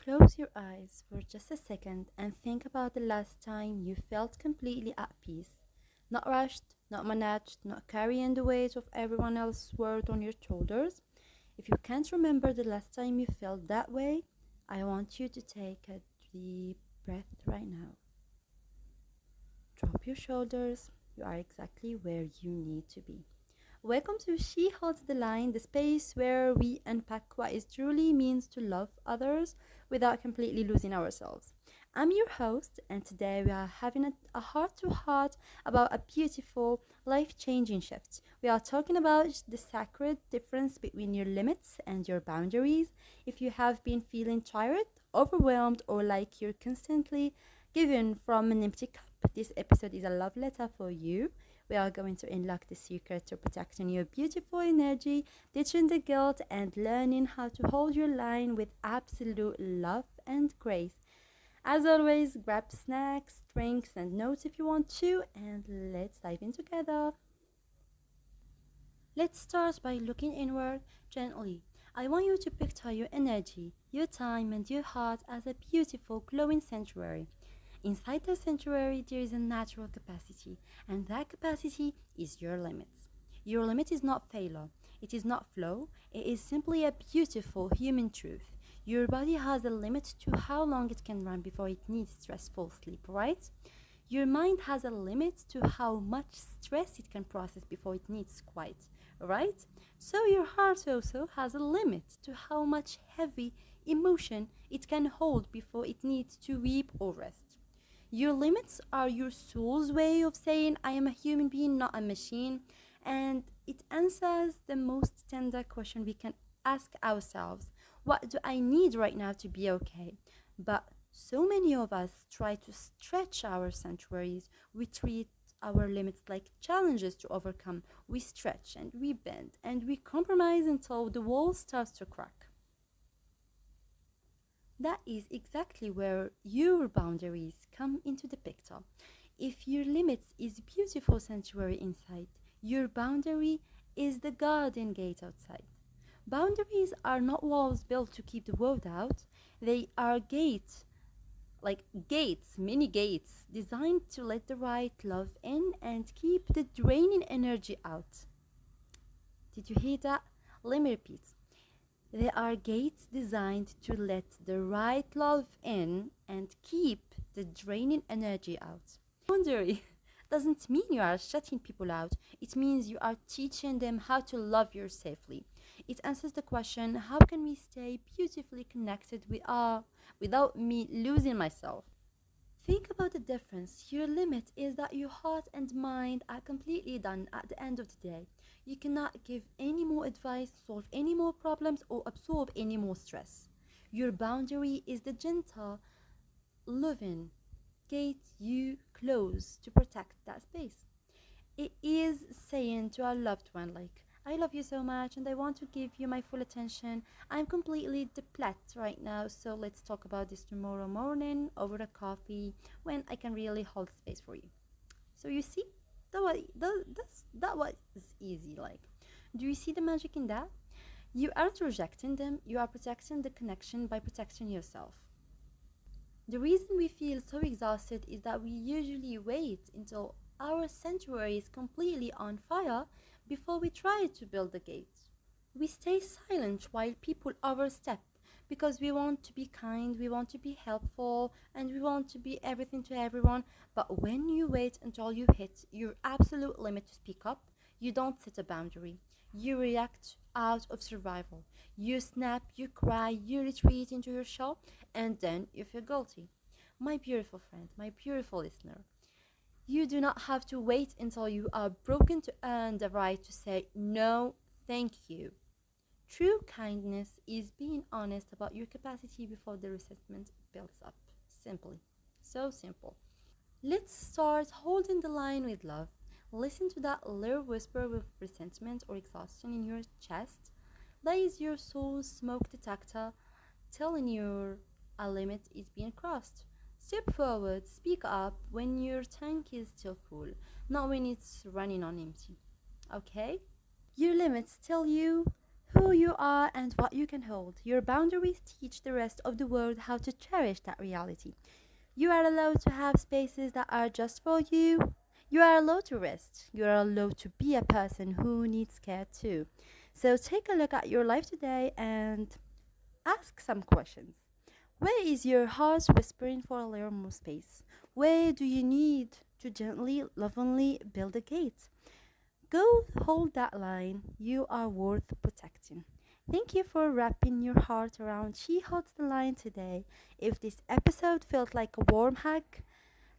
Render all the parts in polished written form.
Close your eyes for just a second and think about the last time you felt completely at peace. Not rushed, not managed, not carrying the weight of everyone else's world on your shoulders. If you can't remember the last time you felt that way, I want you to take a deep breath right now. Drop your shoulders. You are exactly where you need to be. Welcome to She Holds the Line, the space where we unpack what it truly means to love others without completely losing ourselves. I'm your host, and today we are having a heart to heart about a beautiful, life changing shift. We are talking about the sacred difference between your limits and your boundaries. If you have been feeling tired, overwhelmed, or like you're constantly given from an empty cup, this episode is a love letter for you. We are going to unlock the secret to protecting your beautiful energy, ditching the guilt, and learning how to hold your line with absolute love and grace. As always, grab snacks, drinks, and notes if you want to, and let's dive in together. Let's start by looking inward gently. I want you to picture your energy, your time, and your heart as a beautiful, glowing sanctuary. Inside the sanctuary, there is a natural capacity, and that capacity is your limits. Your limit is not failure, it is not flow, it is simply a beautiful human truth. Your body has a limit to how long it can run before it needs stressful sleep, right? Your mind has a limit to how much stress it can process before it needs quiet, right? So your heart also has a limit to how much heavy emotion it can hold before it needs to weep or rest. Your limits are your soul's way of saying, I am a human being, not a machine. And it answers the most tender question we can ask ourselves: what do I need right now to be okay? But so many of us try to stretch our sanctuaries. We treat our limits like challenges to overcome. We stretch and we bend and we compromise until the wall starts to crack. That is exactly where your boundaries come into the picture. If your limits is beautiful sanctuary inside, your boundary is the garden gate outside. Boundaries are not walls built to keep the world out. They are gates, like gates, mini gates, designed to let the right love in and keep the draining energy out. Did you hear that? Let me repeat. They are gates designed to let the right love in and keep the draining energy out. Boundary doesn't mean you are shutting people out. It means you are teaching them how to love you safely. It answers the question, how can we stay beautifully connected without me losing myself? Think about the difference. Your limit is that your heart and mind are completely done at the end of the day. You cannot give any more advice, solve any more problems, or absorb any more stress. Your boundary is the gentle, loving gate you close to protect that space. It is saying to our loved one, like, I love you so much and I want to give you my full attention. I'm completely depleted right now, so let's talk about this tomorrow morning over a coffee when I can really hold space for you. So you see, that was easy. Like, do you see the magic in that? You aren't rejecting them, you are protecting the connection by protecting yourself. The reason we feel so exhausted is that we usually wait until our sanctuary is completely on fire before we try to build the gate. We stay silent while people overstep because we want to be kind, we want to be helpful, and we want to be everything to everyone. But when you wait until you hit your absolute limit to speak up, you don't set a boundary. You react out of survival. You snap, you cry, you retreat into your shell, and then you feel guilty. My beautiful friend, my beautiful listener, you do not have to wait until you are broken to earn the right to say no, thank you. True kindness is being honest about your capacity before the resentment builds up. Simply. So simple. Let's start holding the line with love. Listen to that little whisper of resentment or exhaustion in your chest. That is your soul's smoke detector telling you a limit is being crossed. Step forward, speak up when your tank is still full, not when it's running on empty. Okay? Your limits tell you who you are and what you can hold. Your boundaries teach the rest of the world how to cherish that reality. You are allowed to have spaces that are just for you. You are allowed to rest. You are allowed to be a person who needs care too. So take a look at your life today and ask some questions. Where is your heart whispering for a little more space? Where do you need to gently, lovingly build a gate? Go hold that line. You are worth protecting. Thank you for wrapping your heart around She Holds the Line today. If this episode felt like a warm hug,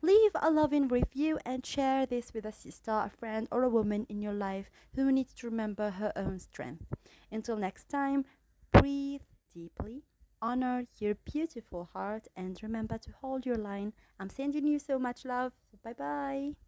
leave a loving review and share this with a sister, a friend, or a woman in your life who needs to remember her own strength. Until next time, breathe deeply, honor your beautiful heart, and remember to hold your line. I'm sending you so much love. Bye bye.